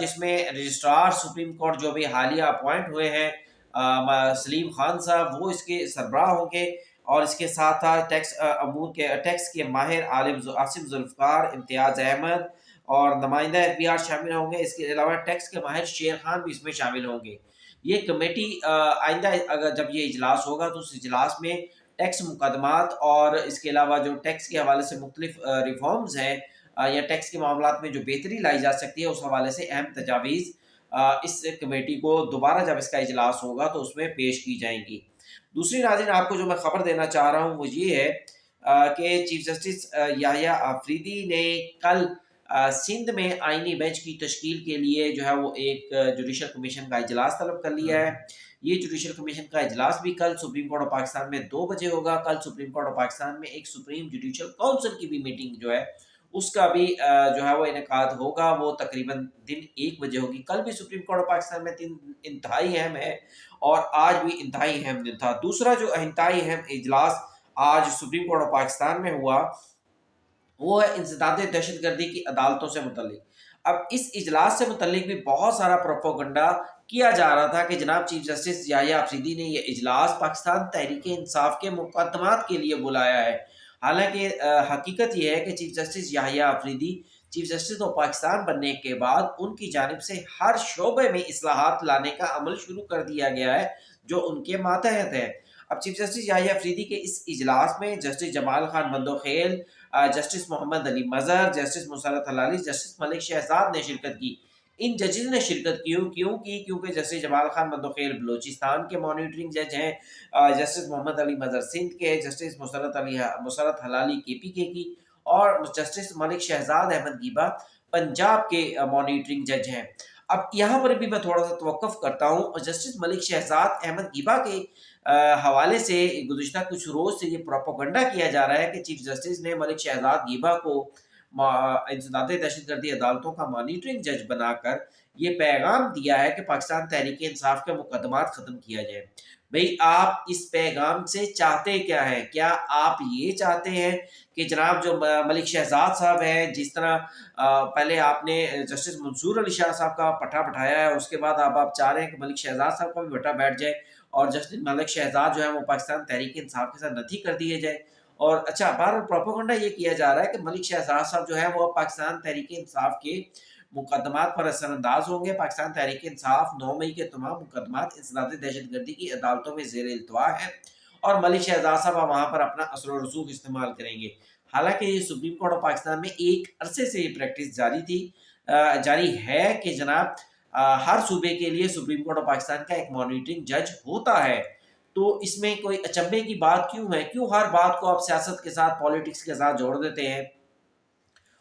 جس میں registrar supreme court جو بھی حالیہ اپوائنٹ ہوئے ہیں سلیم خان صاحب، وہ اس کے سربراہ ہوں گے، اور اس کے ساتھ ساتھ ٹیکس کے ماہر عالم آصف ذوالفقار، امتیاز احمد اور نمائندہ FBR شامل ہوں گے۔ اس کے علاوہ ٹیکس کے ماہر شیر خان بھی اس میں شامل ہوں گے۔ یہ کمیٹی آئندہ اگر جب یہ اجلاس ہوگا تو اس اجلاس میں ٹیکس مقدمات اور اس کے علاوہ جو ٹیکس کے حوالے سے مختلف ریفارمز ہیں یا ٹیکس کے معاملات میں جو بہتری لائی جا سکتی ہے، اس حوالے سے اہم تجاویز اس کمیٹی کو دوبارہ جب اس کا اجلاس ہوگا تو اس میں پیش کی جائیں گی۔ دوسری ناظرین آپ کو جو میں خبر دینا چاہ رہا ہوں وہ یہ ہے کہ چیف جسٹس یحییٰ آفریدی نے کل سندھ میں آئینی بینچ کی تشکیل کے لیے جو ہے وہ ایک جوڈیشل کمیشن کا اجلاس طلب کر لیا ہے۔ یہ جوڈیشل کمیشن کا اجلاس بھی کل سپریم کورٹ آف پاکستان میں 2 بجے ہوگا۔ کل سپریم کورٹ آف پاکستان میں ایک سپریم جوڈیشل کونسل کی بھی میٹنگ جو ہے اس کا بھی جو ہے وہ انعقاد ہوگا، وہ تقریباً دن 1 بجے ہوگی۔ کل بھی سپریم کورٹ آف پاکستان میں 3 انتہائی اہم ہے اور آج بھی انتہائی اہم دن تھا۔ دوسرا جو انتہائی اہم اجلاس آج سپریم کورٹ آف پاکستان میں ہوا وہ ہے انسداد دہشت گردی کی عدالتوں سے متعلق۔ اب اس اجلاس سے متعلق بھی بہت سارا پروپیگنڈا کیا جا رہا تھا کہ جناب چیف جسٹس یحییٰ آفریدی نے یہ اجلاس پاکستان تحریک انصاف کے مقدمات کے لیے بلایا ہے۔ حالانکہ حقیقت یہ ہے کہ chief justice Yahya Afridi chief justice of Pakistan بننے کے بعد ان کی جانب سے ہر شعبے میں اصلاحات لانے کا عمل شروع کر دیا گیا ہے جو ان کے ماتحت ہے۔ اب چیف جسٹس یحییٰ آفریدی کے اس اجلاس میں جسٹس جمال خان بندوخیل، جسٹس محمد علی مظہر، جسٹس مسرت حلالی، جسٹس ملک شہزاد نے شرکت کی۔ ان ججز نے شرکت کیوں کی؟ کیونکہ جسٹس جمال خان بندوخیل بلوچستان کے مانیٹرنگ جج ہیں، جسٹس محمد علی مظہر سندھ کے، جسٹس مسرت حلالی KPK کی، اور جسٹس ملک شہزاد احمد گیبا پنجاب کے مانیٹرنگ جج ہیں۔ اب یہاں پر بھی میں تھوڑا سا توقف کرتا ہوں، اور جسٹس ملک شہزاد احمد گیبا کے حوالے سے گزشتہ کچھ روز سے یہ پروپیگنڈا کیا جا رہا ہے کہ چیف جسٹس نے ملک شہزاد گیبا کو انسداد دہشت گردی عدالتوں کا مانیٹرنگ جج بنا کر یہ پیغام دیا ہے کہ پاکستان تحریک انصاف کے مقدمات ختم کیا جائے۔ بھئی آپ اس پیغام سے چاہتے کیا ہے؟ کیا آپ یہ چاہتے ہیں کہ جناب جو ملک شہزاد صاحب ہیں، جس طرح پہلے آپ نے جسٹس منصور علی شاہ صاحب کا پٹھا بٹھایا ہے، اس کے بعد آپ چاہ رہے ہیں کہ ملک شہزاد صاحب کا بھی بٹھا بیٹھ جائے اور جسٹس ملک شہزاد جو ہے وہ پاکستان تحریک انصاف کے ساتھ نتھی کر دیے جائے؟ اور اچھا بہرحال پروپیگنڈا یہ کیا جا رہا ہے کہ ملک شہزاد صاحب جو ہے وہ پاکستان تحریک انصاف کے مقدمات پر اثر انداز ہوں گے۔ پاکستان تحریک انصاف 9 مئی کے تمام مقدمات انسداد دہشت گردی کی عدالتوں میں زیر التوا ہیں اور ملک شہزاد صاحب وہاں پر اپنا اثر و رسوخ استعمال کریں گے۔ حالانکہ یہ سپریم کورٹ آف پاکستان میں ایک عرصے سے یہ پریکٹس جاری ہے کہ جناب ہر صوبے کے لیے سپریم کورٹ آف پاکستان کا ایک مانیٹرنگ جج ہوتا ہے۔ تو اس میں کوئی اچنبے کی بات کیوں ہے؟ کیوں ہر بات کو آپ سیاست کے ساتھ، پالیٹکس کے ساتھ جوڑ دیتے ہیں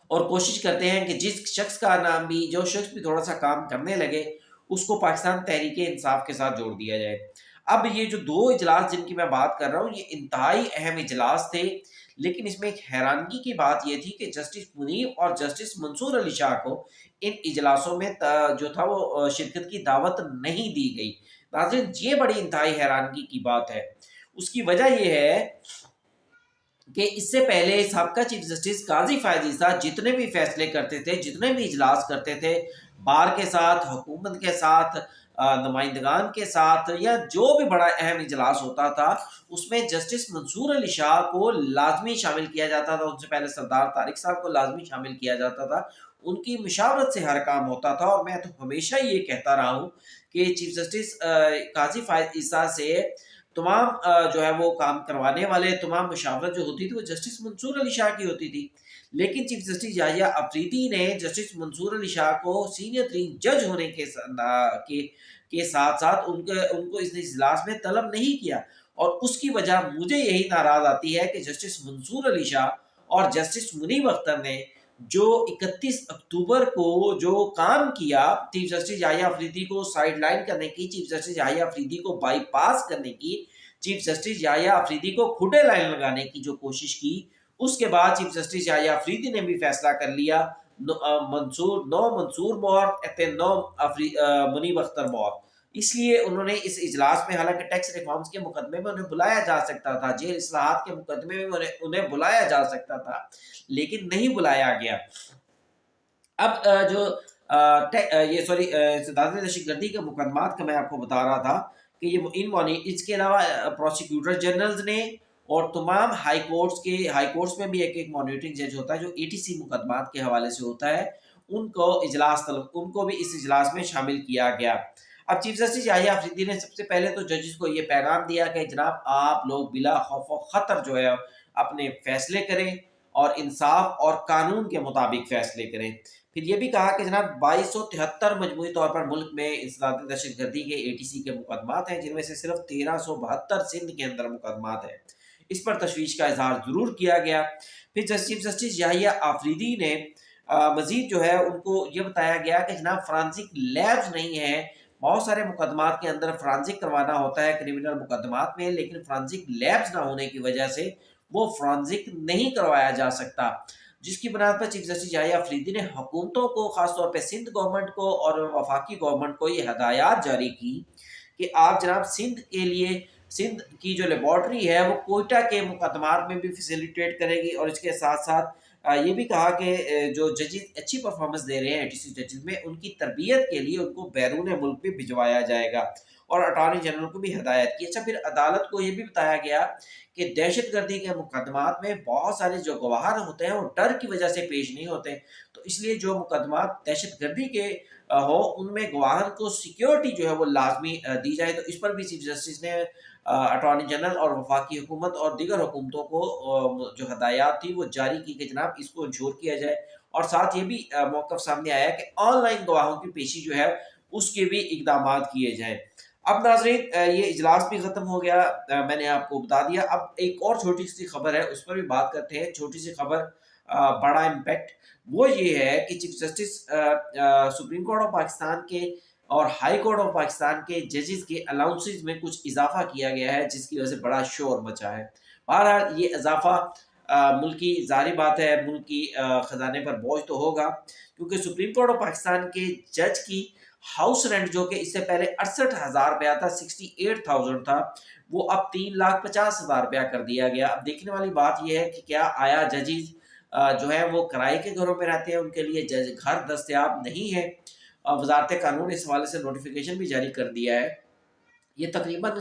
اور کوشش کرتے ہیں کہ جس شخص کا نام بھی، جو شخص بھی تھوڑا سا کام کرنے لگے اس کو پاکستان تحریک انصاف کے ساتھ جوڑ دیا جائے۔ اب یہ جو 2 اجلاس جن کی میں بات کر رہا ہوں یہ انتہائی اہم اجلاس تھے، لیکن اس میں ایک حیرانگی کی بات یہ تھی کہ جسٹس منیب اور جسٹس منصور علی شاہ کو ان اجلاسوں میں جو تھا وہ شرکت کی دعوت نہیں دی گئی۔ ناظرین یہ بڑی انتہائی حیرانگی کی بات ہے۔ اس کی وجہ یہ ہے کہ اس سے پہلے سابقہ چیف جسٹس قاضی فائز عیسیٰ جتنے بھی فیصلے کرتے تھے، جتنے بھی اجلاس کرتے تھے، بار کے ساتھ، حکومت کے ساتھ، نمائندگان کے ساتھ، یا جو بھی بڑا اہم اجلاس ہوتا تھا اس میں جسٹس منصور علی شاہ کو لازمی شامل کیا جاتا تھا۔ ان سے پہلے سردار طارق صاحب کو لازمی شامل کیا جاتا تھا۔ ان کی مشاورت سے ہر کام ہوتا تھا، اور میں تو ہمیشہ یہ کہتا رہا ہوں کہ چیف جسٹس قاضی فائز عیسیٰ سے تمام جو ہے وہ کام کروانے والے، تمام مشاورت جو ہوتی تھی وہ جسٹس منصور علی شاہ کی ہوتی تھی۔ لیکن چیف جسٹس یحییٰ آفریدی نے جسٹس منصور علی شاہ کو سینئر ترین جج ہونے کے ساتھ ساتھ ان کو اس اجلاس میں طلب نہیں کیا، اور اس کی وجہ مجھے یہی ناراض آتی ہے کہ جسٹس منصور علی شاہ اور جسٹس منیب اختر نے جو 31 اکتوبر کو جو کام کیا، چیف جسٹس یحییٰ آفریدی کو سائیڈ لائن کرنے کی، چیف جسٹس یحییٰ آفریدی کو بائی پاس کرنے کی، چیف جسٹس یحییٰ آفریدی کو کھڈے لائن لگانے کی جو کوشش کی، اس کے بعد چیف جسٹس یحییٰ آفریدی نے بھی فیصلہ کر لیا 9 منصور مہر 9 منیب اختر مہر۔ اس لیے انہوں نے اس اجلاس میں، حالانکہ ٹیکس ریفارمز کے مقدمے میں انہیں بلایا جا سکتا تھا، جیل اصلاحات کے مقدمے میں انہیں بلایا جا سکتا تھا، لیکن نہیں بلایا گیا۔ اب جو یہ سوری استداد دہشت گردی کے مقدمات کا میں آپ کو بتا رہا تھا کہ یہ اس کے علاوہ پروسیکیوٹر جنرلز نے اور تمام ہائی کورٹس میں بھی ایک مانیٹرنگ جج ہوتا ہے جو ETC مقدمات کے حوالے سے ہوتا ہے، ان کو بھی اس اجلاس میں شامل کیا گیا۔ اب چیف جسٹس یحییٰ آفریدی نے سب سے پہلے تو ججز کو یہ پیغام دیا کہ جناب آپ لوگ بلا خوف و خطر جو ہے اپنے فیصلے کریں اور انصاف اور قانون کے مطابق فیصلے کریں۔ پھر یہ بھی کہا کہ جناب 2273 مجموعی طور پر ملک میں انسداد دہشت گردی کے ETC کے مقدمات ہیں، جن میں سے صرف 1372 سندھ کے اندر مقدمات ہیں۔ اس پر تشویش کا اظہار ضرور کیا گیا۔ پھر چیف جسٹس یحییٰ آفریدی نے مزید جو ہے ان کو یہ بتایا گیا کہ جناب فرانسک لیبز نہیں ہیں، بہت سارے مقدمات کے اندر فرانسک کروانا ہوتا ہے کرمنل مقدمات میں، لیکن فرانسک لیبز نہ ہونے کی وجہ سے وہ فرانسک نہیں کروایا جا سکتا، جس کی بنیاد پر چیف جسٹس یحییٰ آفریدی نے حکومتوں کو، خاص طور پہ سندھ گورنمنٹ کو اور وفاقی گورنمنٹ کو یہ ہدایات جاری کی کہ آپ جناب سندھ کی جو لیبارٹری ہے وہ کوئٹہ کے مقدمات میں بھی فیسیلیٹیٹ کرے گی، اور اس کے ساتھ ساتھ یہ بھی کہا کہ جو ججز اچھی پرفارمنس دے رہے ہیں ETC ججز میں، ان کی تربیت کے لیے ان کو بیرون ملک بھی بھجوایا جائے گا، اور اٹارنی جنرل کو بھی ہدایت کی۔ اچھا، پھر عدالت کو یہ بھی بتایا گیا کہ دہشت گردی کے مقدمات میں بہت سارے جو گواہ ہوتے ہیں وہ ڈر کی وجہ سے پیش نہیں ہوتے، تو اس لیے جو مقدمات دہشت گردی کے ہو ان میں گواہان کو سیکیورٹی جو ہے وہ لازمی دی جائے۔ تو اس پر بھی چیف جسٹس نے اٹارنی جنرل اور وفاقی حکومت اور دیگر حکومتوں کو جو ہدایات تھی وہ جاری کی کہ جناب اس کو انشور کیا جائے، اور ساتھ یہ بھی موقف سامنے آیا کہ آن لائن گواہوں کی پیشی جو ہے اس کے بھی اقدامات کیے جائیں۔ اب ناظرین یہ اجلاس بھی ختم ہو گیا، میں نے آپ کو بتا دیا۔ اب ایک اور چھوٹی سی خبر ہے، اس پر بھی بات کرتے ہیں، چھوٹی سی خبر بڑا امپیکٹ۔ وہ یہ ہے کہ chief justice supreme court of Pakistan کے اور ہائی کورٹ آف پاکستان کے ججز کے الاؤنسز میں کچھ اضافہ کیا گیا ہے، جس کی وجہ سے بڑا شور مچا ہے۔ بہرحال یہ اضافہ ملکی ظاہری بات ہے، ملکی خزانے پر بوجھ تو ہوگا، کیونکہ سپریم کورٹ آف پاکستان کے جج کی ہاؤس رینٹ جو کہ اس سے پہلے 68,000 روپیہ تھا، 68,000 تھا، وہ اب 3,50,000 روپیہ کر دیا گیا۔ اب دیکھنے والی بات یہ ہے کہ کیا آیا ججز جو ہے وہ کرائے کے گھروں میں رہتے ہیں، ان کے لیے گھر دستیاب نہیں ہے؟ وزارت قانون اس حوالے سے نوٹیفیکیشن بھی جاری کر دیا ہے۔ یہ تقریباً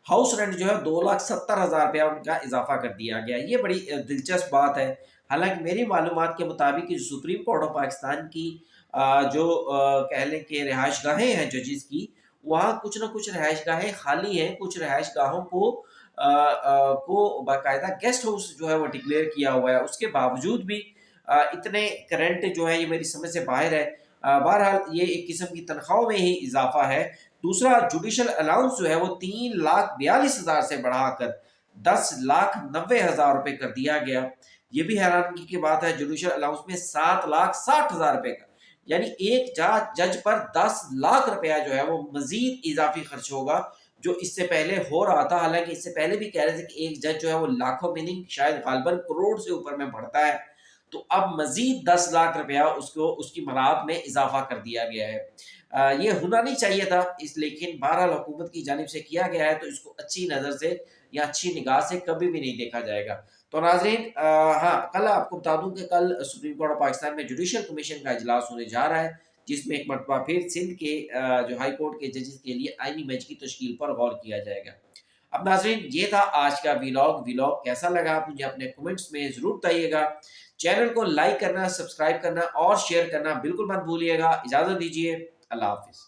ہاؤس رینٹ جو ہے 2,70,000 روپیہ ان کا اضافہ کر دیا گیا۔ یہ بڑی دلچسپ بات ہے۔ حالانکہ میری معلومات کے مطابق سپریم کورٹ آف پاکستان کی جو کہہ لیں کہ رہائش گاہیں ہیں ججز کی، وہاں کچھ نہ کچھ رہائش گاہیں خالی ہیں، کچھ رہائش گاہوں کو باقاعدہ گیسٹ ہاؤس جو ہے وہ ڈکلیئر کیا ہوا ہے، اس کے باوجود بھی اتنے کرنٹ جو ہے یہ میری سمجھ سے باہر ہے۔ بہرحال یہ ایک قسم کی تنخواہوں میں ہی اضافہ ہے۔ دوسرا جوڈیشل الاؤنس جو ہے وہ 3,42,000 سے بڑھا کر 10,90,000 روپے کر دیا گیا۔ یہ بھی حیرانگی کی بات ہے، جوڈیشل الاؤنس میں 7,60,000 روپے کا، یعنی ایک جج پر 10 لاکھ روپیہ جو ہے وہ مزید اضافی خرچ ہوگا، جو اس سے پہلے ہو رہا تھا۔ حالانکہ اس سے پہلے بھی کہہ رہے تھے کہ ایک جج جو ہے وہ لاکھوں میننگ شاید غالباً کروڑ سے اوپر میں بڑھتا ہے، تو اب مزید 10 لاکھ روپیہ اس کی مراعات میں اضافہ کر دیا گیا ہے۔ یہ ہونا نہیں چاہیے تھا، لیکن بہرحال حکومت کی جانب سے کیا گیا ہے، تو اس کو اچھی نظر سے یا اچھی نگاہ سے کبھی بھی نہیں دیکھا جائے گا۔ تو ناظرین ہاں، کل آپ کو بتا دوں کہ کل سپریم کورٹ آف پاکستان میں جوڈیشل کمیشن کا اجلاس ہونے جا رہا ہے، جس میں ایک مرتبہ پھر سندھ کے جو ہائی کورٹ کے ججز کے لیے آئینی بینچ کی تشکیل پر غور کیا جائے گا۔ اب ناظرین یہ تھا آج کا ویلاگ کیسا لگا آپ مجھے اپنے کمنٹس میں ضرور بتائیے گا۔ چینل کو لائک کرنا، سبسکرائب کرنا اور شیئر کرنا بالکل مت بھولیے گا۔ اجازت دیجیے، اللہ حافظ۔